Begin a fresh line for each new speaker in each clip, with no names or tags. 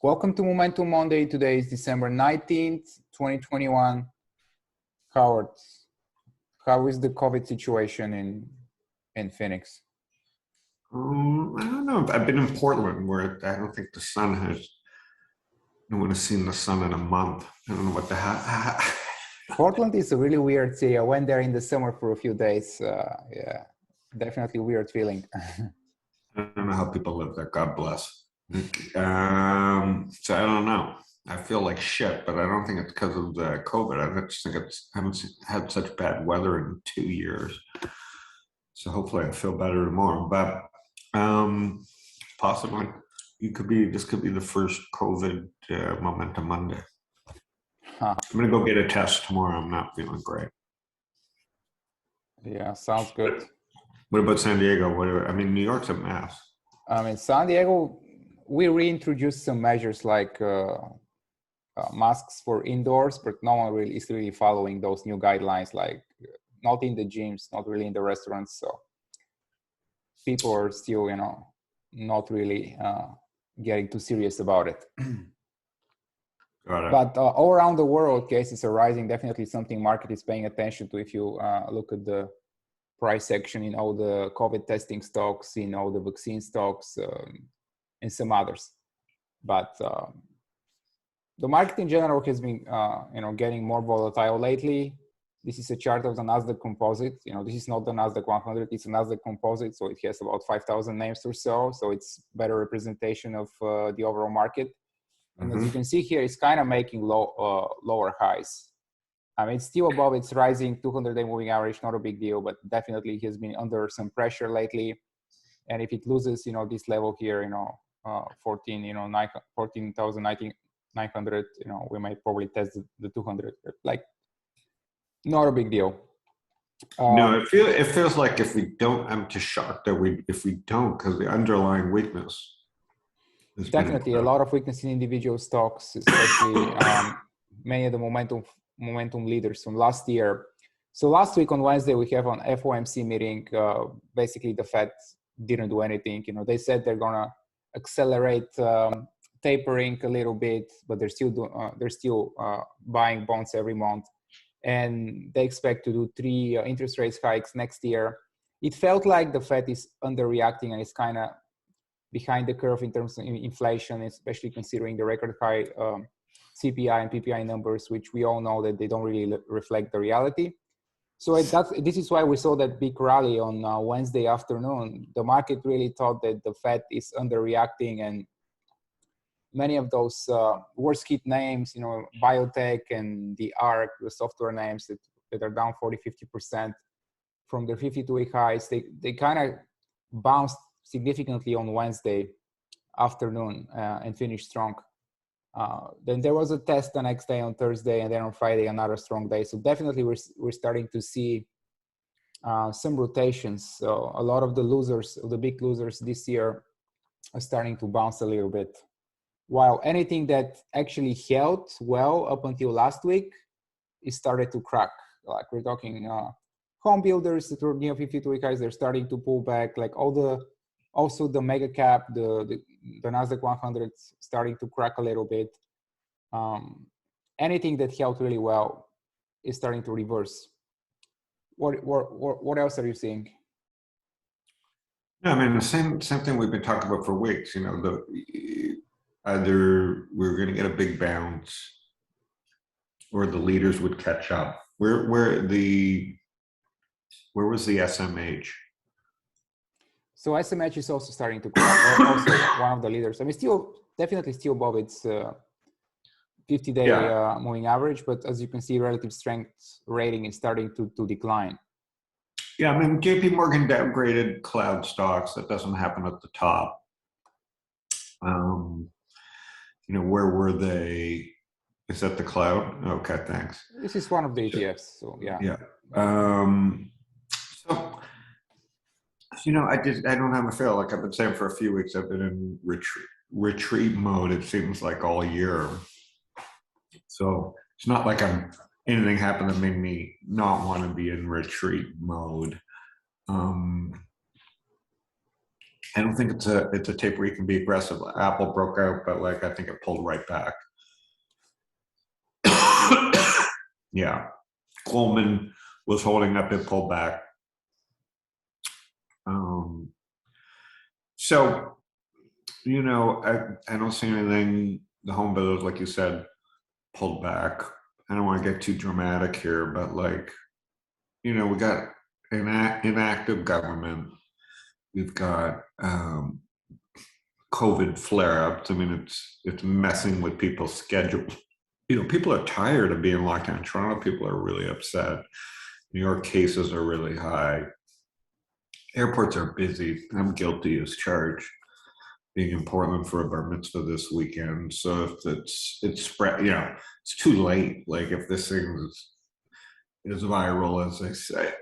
Welcome to Momentum Monday. Today is December 19th, 2021. Howard, how is the COVID situation in Phoenix?
I don't know. I've been in Portland where I don't think the sun has, no one has seen the sun in a month. I don't know what the heck.
Portland is a really weird city. I went there in the summer for a few days. Yeah, definitely weird feeling.
I don't know how people live there. God bless. So I don't know. I feel like shit, but I don't think it's because of the COVID. I just think I haven't had such bad weather in 2 years. So hopefully I feel better tomorrow. But possibly this could be the first COVID Momentum Monday.
Huh.
I'm gonna go get a test tomorrow. I'm not feeling great.
Yeah, sounds good.
What about San Diego? New York's a mess.
San Diego, we reintroduced some measures like masks for indoors, but no one really is really following those new guidelines, like not in the gyms, not really in the restaurants. So people are still, not really getting too serious about it.
Got it.
But all around the world, cases are rising. Definitely something market is paying attention to. If you look at the price section in all the COVID testing stocks, in all the vaccine stocks, and some others. But the market in general has been, getting more volatile lately. This is a chart of the Nasdaq Composite. This is not the Nasdaq 100; it's a Nasdaq Composite, so it has about 5,000 names or so. So it's better representation of the overall market. And as you can see here, it's kind of making lower highs. It's still above its rising 200-day moving average, not a big deal, but definitely has been under some pressure lately. And if it loses, this level here, 14,900, we might probably test the 200. Like, not a big deal.
No, it feels like if we don't, I'm just shocked that if we don't, because the underlying weakness.
Definitely a lot of weakness in individual stocks, especially many of the momentum leaders from last year. So last week on Wednesday, we have an FOMC meeting. Basically, the Fed didn't do anything. They said they're gonna accelerate tapering a little bit, but they're still buying bonds every month, and they expect to do 3 interest rates hikes next year. It felt like the Fed is underreacting and it's kind of behind the curve in terms of inflation, especially considering the record high CPI and PPI numbers, which we all know that they don't really reflect the reality. So this is why we saw that big rally on Wednesday afternoon. The market really thought that the Fed is underreacting, and many of those worst hit names, biotech and the ARC, the software names that are down 40-50% from their 52-week highs, they kind of bounced significantly on Wednesday afternoon and finished strong. Then there was a test the next day on Thursday, and then on Friday another strong day. So definitely we're starting to see some rotations. So a lot of the big losers this year are starting to bounce a little bit. While anything that actually held well up until last week, it started to crack. Like we're talking home builders that were near 52-week highs, they're starting to pull back. Like also the mega cap, the Nasdaq 100 starting to crack a little bit. Anything that held really well is starting to reverse. What else are you seeing?
Yeah, the same thing we've been talking about for weeks. Either we're going to get a big bounce, or the leaders would catch up. Where was the SMH?
So SMH is also starting to crack. Also one of the leaders. Definitely still above its 50-day moving average, but as you can see, relative strength rating is starting to decline.
Yeah, JP Morgan downgraded cloud stocks. That doesn't happen at the top. Where were they? Is that the cloud? Okay, thanks.
This is one of the ETFs, so yeah.
Yeah. I don't have a feel. Like I've been saying for a few weeks, I've been in retreat mode. It seems like all year. So it's not like anything happened that made me not want to be in retreat mode. I don't think it's a tape where you can be aggressive. Apple broke out, but like I think it pulled right back. Yeah, Goldman was holding up, it pulled back. So, you know, I don't see anything. The home builders, like you said, pulled back. I don't want to get too dramatic here, but like, you know, we got an inactive government. We've got COVID flare-ups. I mean, it's messing with people's schedule. You know, people are tired of being locked down. Toronto people are really upset. New York cases are really high. Airports are busy. I'm guilty as charged. Being in Portland for a bar mitzvah this weekend. So if it's spread, you know, it's too late. Like if this thing is viral, as they say.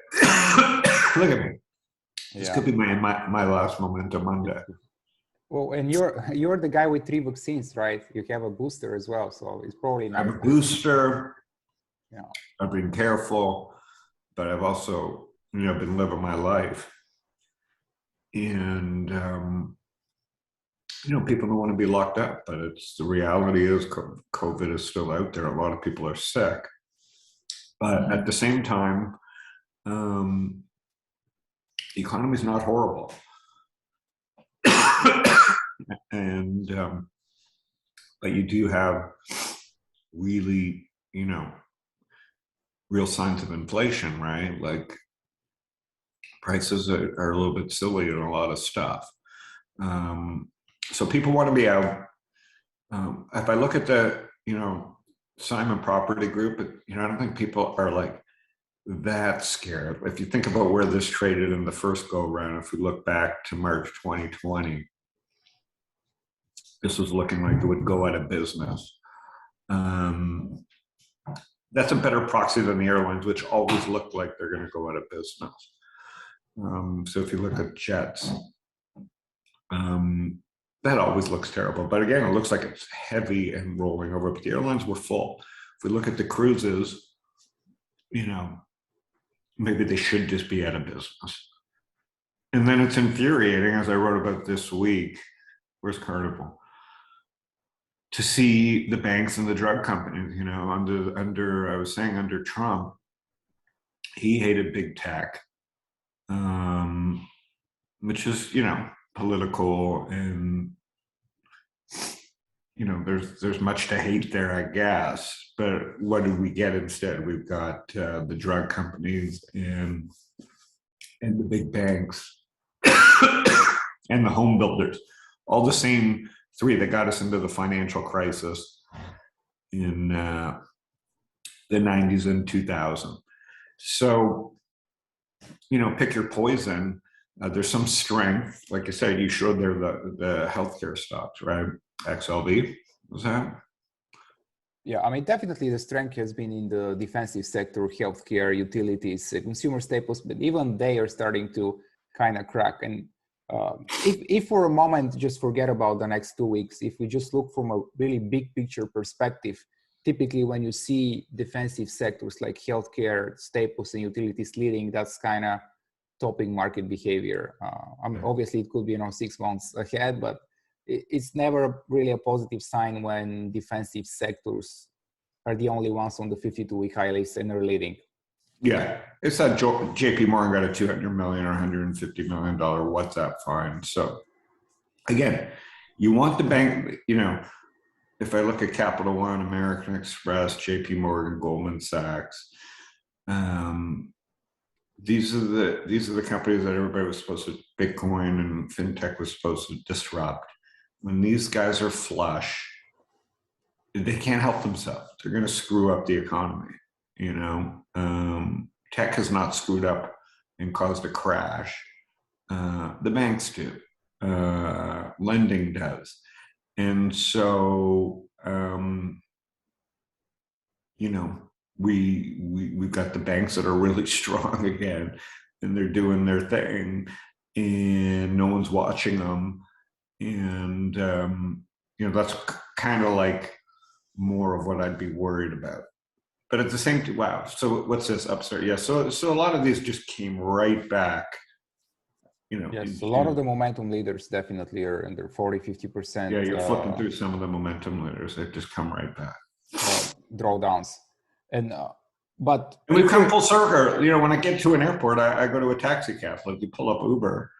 Look at me. This could be my last Memento Monday.
Well, and you're the guy with 3 vaccines, right? You have a booster as well, so it's probably not.
I have a booster.
Yeah.
I've been careful, but I've also, you know, been living my life. And you know, people don't want to be locked up, but the reality is COVID is still out there. A lot of people are sick, but at the same time, the economy is not horrible. And but you do have really, you know, real signs of inflation, right? Like prices are a little bit silly in a lot of stuff. So people want to be out. If I look at the, you know, Simon Property Group, you know, I don't think people are like that scared. If you think about where this traded in the first go round, if we look back to March 2020, this was looking like it would go out of business. That's a better proxy than the airlines, which always look like they're going to go out of business. So if you look at jets, that always looks terrible. But again, it looks like it's heavy and rolling over, but the airlines were full. If we look at the cruises, you know, maybe they should just be out of business. And then it's infuriating, as I wrote about this week, where's Carnival? To see the banks and the drug companies, you know, I was saying under Trump, he hated big tech, which is, you know, political, and you know, there's much to hate there, I guess. But what do we get instead? We've got the drug companies and the big banks and the home builders, all the same three that got us into the financial crisis in the 90s and 2000. So, you know, pick your poison. There's some strength. Like I said, you showed there the healthcare stocks, right? XLV, was that?
Yeah, I mean, definitely the strength has been in the defensive sector, healthcare, utilities, consumer staples, but even they are starting to kind of crack. And if for a moment, just forget about the next 2 weeks, if we just look from a really big picture perspective, typically when you see defensive sectors like healthcare, staples, and utilities leading, that's kind of topping market behavior. I mean, obviously it could be, you know, 6 months ahead, but it's never really a positive sign when defensive sectors are the only ones on the 52-week high list and are leading.
Yeah, it's that JP Morgan got a $200 million or $150 million WhatsApp fine. So again, you want the bank, you know, if I look at Capital One, American Express, JP Morgan, Goldman Sachs, these are the companies that everybody was supposed to, Bitcoin and fintech was supposed to disrupt. When these guys are flush, they can't help themselves. They're going to screw up the economy. You know, tech has not screwed up and caused a crash. The banks do. Lending does. And so, you know, we've got the banks that are really strong again, and they're doing their thing, and no one's watching them. And, you know, that's kind of like more of what I'd be worried about. But at the same time, wow. So what's this upstart? Yeah. So a lot of these just came right back you know,
Yes, a lot of the momentum leaders definitely are under 40, 50%.
Yeah, you're flipping through some of the momentum leaders. They just come right back.
Drawdowns. And
and we've come full circle. You know, when I get to an airport, I go to a taxi cab. Like you pull up Uber.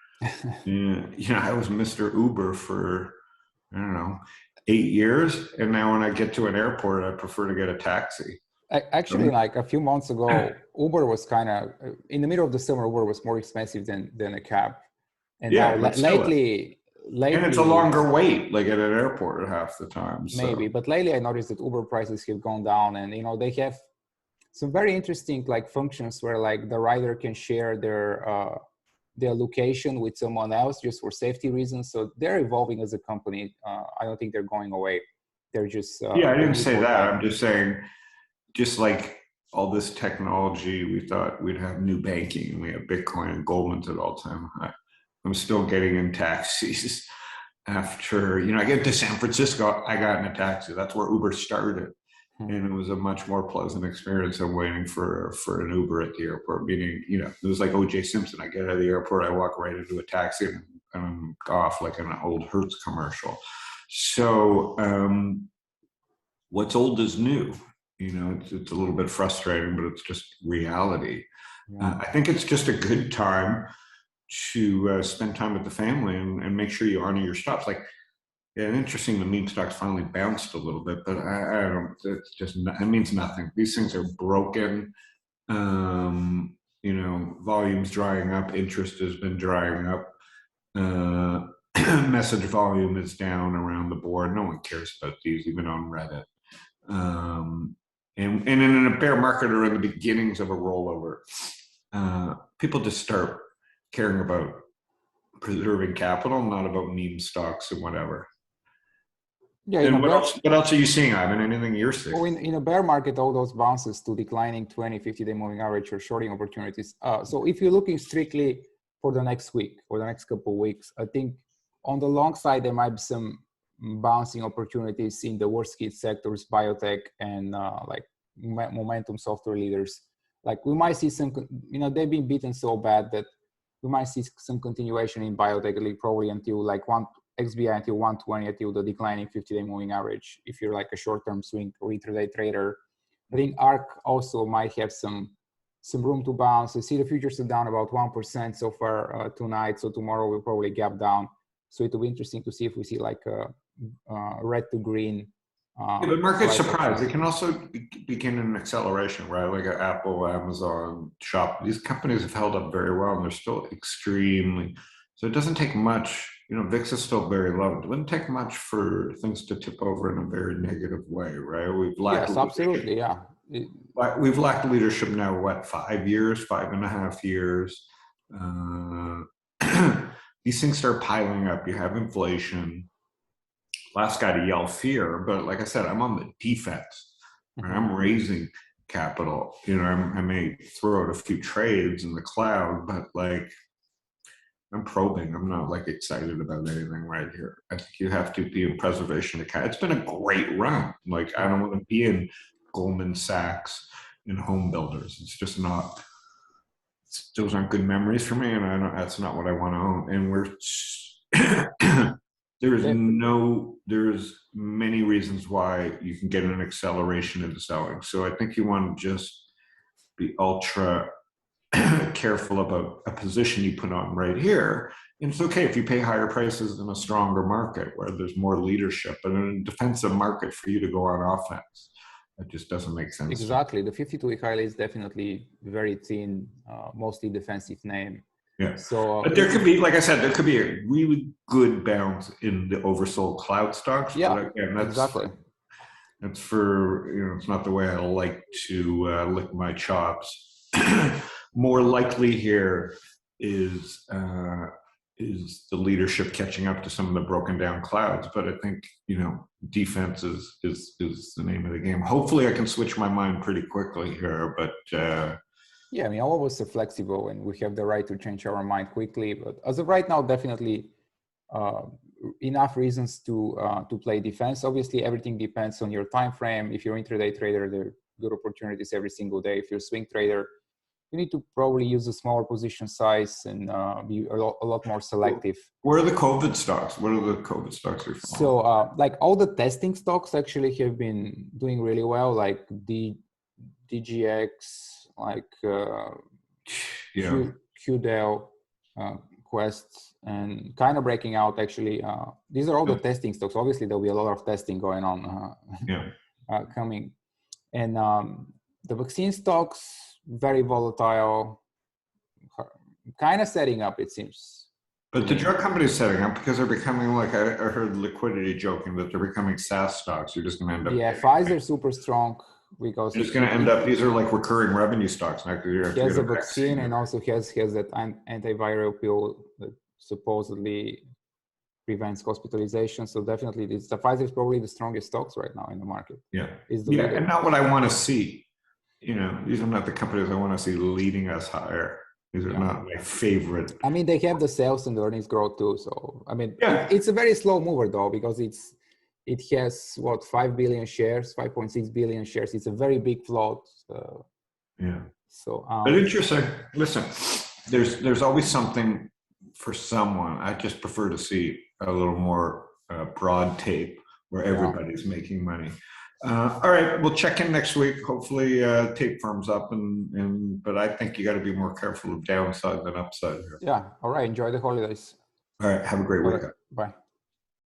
You know, I was Mr. Uber for, I don't know, 8 years. And now when I get to an airport, I prefer to get a taxi.
Actually, like a few months ago, Uber was kind of, in the middle of the summer, Uber was more expensive than a cab. And
yeah,
now lately,
and it's a longer wait, like at an airport half the time.
Maybe,
so.
But lately I noticed that Uber prices have gone down, and you know they have some very interesting like functions where like the rider can share their location with someone else just for safety reasons. So they're evolving as a company. I don't think they're going away. They're just
yeah, I didn't say that. I'm just saying, just like all this technology, we thought we'd have new banking. We have Bitcoin and Goldman's at all time high. I'm still getting in taxis after, you know, I get to San Francisco, I got in a taxi. That's where Uber started. And it was a much more pleasant experience than waiting for an Uber at the airport. Meaning, you know, it was like O.J. Simpson. I get out of the airport, I walk right into a taxi, and I'm off like an old Hertz commercial. So what's old is new. You know, it's a little bit frustrating, but it's just reality. I think it's just a good time to spend time with the family and make sure you honor your stops. Like, yeah, interesting. The meme stocks finally bounced a little bit, but I don't. It's just it means nothing. These things are broken. You know, volume's drying up. Interest has been drying up. Message volume is down around the board. No one cares about these, even on Reddit. And in a bear market or in the beginnings of a rollover, people just start caring about preserving capital, not about meme stocks and whatever. Yeah, and what else are you seeing, Ivan? Anything you're seeing?
Well, in a bear market, all those bounces to declining 20, 50-day moving average or shorting opportunities. So if you're looking strictly for the next week or the next couple of weeks, I think on the long side, there might be some bouncing opportunities in the worst case sectors, biotech and like momentum software leaders. Like we might see some, you know, they've been beaten so bad that we might see some continuation in biotech, probably until like XBI until 120 until the declining 50-day moving average. If you're like a short-term swing or intraday trader, I think ARC also might have some room to bounce. I see the futures are down about 1% so far tonight. So tomorrow we'll probably gap down. So it'll be interesting to see if we see like a red to green.
Yeah, but market surprise. It can also begin an acceleration, right? Like Apple, Amazon, Shop. These companies have held up very well, and they're still extremely. So it doesn't take much. You know, VIX is still very low. It wouldn't take much for things to tip over in a very negative way, right? We've lacked.
Yes, absolutely, yeah.
We've lacked leadership now. What, 5 years, 5.5 years? These things start piling up. You have inflation. Last guy to yell fear, but like I said, I'm on the defense. Right? I'm raising capital. You know, I may throw out a few trades in the cloud, but like I'm probing. I'm not like excited about anything right here. I think you have to be in preservation of capital. It's been a great run. Like I don't want to be in Goldman Sachs and home builders. It's just not. Those aren't good memories for me, and I don't. That's not what I want to own. And we're. There's many reasons why you can get an acceleration into selling. So I think you want to just be ultra careful about a position you put on right here. And it's okay if you pay higher prices in a stronger market where there's more leadership, but in a defensive market for you to go on offense. That just doesn't make sense.
Exactly. The 52-week high is definitely very thin, mostly defensive name.
Yeah. So, but there could be, like I said, there could be a really good bounce in the oversold cloud stocks.
Yeah,
but again, that's,
exactly.
That's for, you know, it's not the way I like to lick my chops. More likely here is the leadership catching up to some of the broken down clouds. But I think, you know, defense is the name of the game. Hopefully I can switch my mind pretty quickly here, but
yeah, I mean, all of us are flexible and we have the right to change our mind quickly. But as of right now, definitely enough reasons to play defense. Obviously, everything depends on your time frame. If you're intraday trader, there are good opportunities every single day. If you're a swing trader, you need to probably use a smaller position size and be a lot more selective.
Where are the COVID stocks? What are the COVID stocks you're following?
So like all the testing stocks actually have been doing really well, like DGX, like QDEL, Quest, and kind of breaking out actually. These are all the testing stocks. Obviously, there'll be a lot of testing going on coming. And the vaccine stocks, very volatile, kind of setting up, it seems.
But the drug companies setting up because they're becoming like, I heard liquidity joking that they're becoming SaaS stocks. You're just going to end up.
Yeah, Pfizer's super strong because
you're just going to end up, these are like recurring revenue stocks.
He has a vaccine and also has that antiviral pill that supposedly prevents hospitalization. So definitely the Pfizer is probably the strongest stocks right now in the market.
Yeah. And not what I want to see. You know, these are not the companies I want to see leading us higher. These are not my favorite.
I mean, they have the sales and the earnings growth too. So, I mean, it's a very slow mover though, because it has what, 5 billion shares, 5.6 billion shares. It's a very big float. So,
but interesting. Listen, there's always something for someone. I just prefer to see a little more broad tape where everybody's making money. All right, we'll check in next week. Hopefully tape firms up, but I think you got to be more careful of downside than upside here.
Yeah, all right, enjoy the holidays.
All right, have a great weekend.
Bye.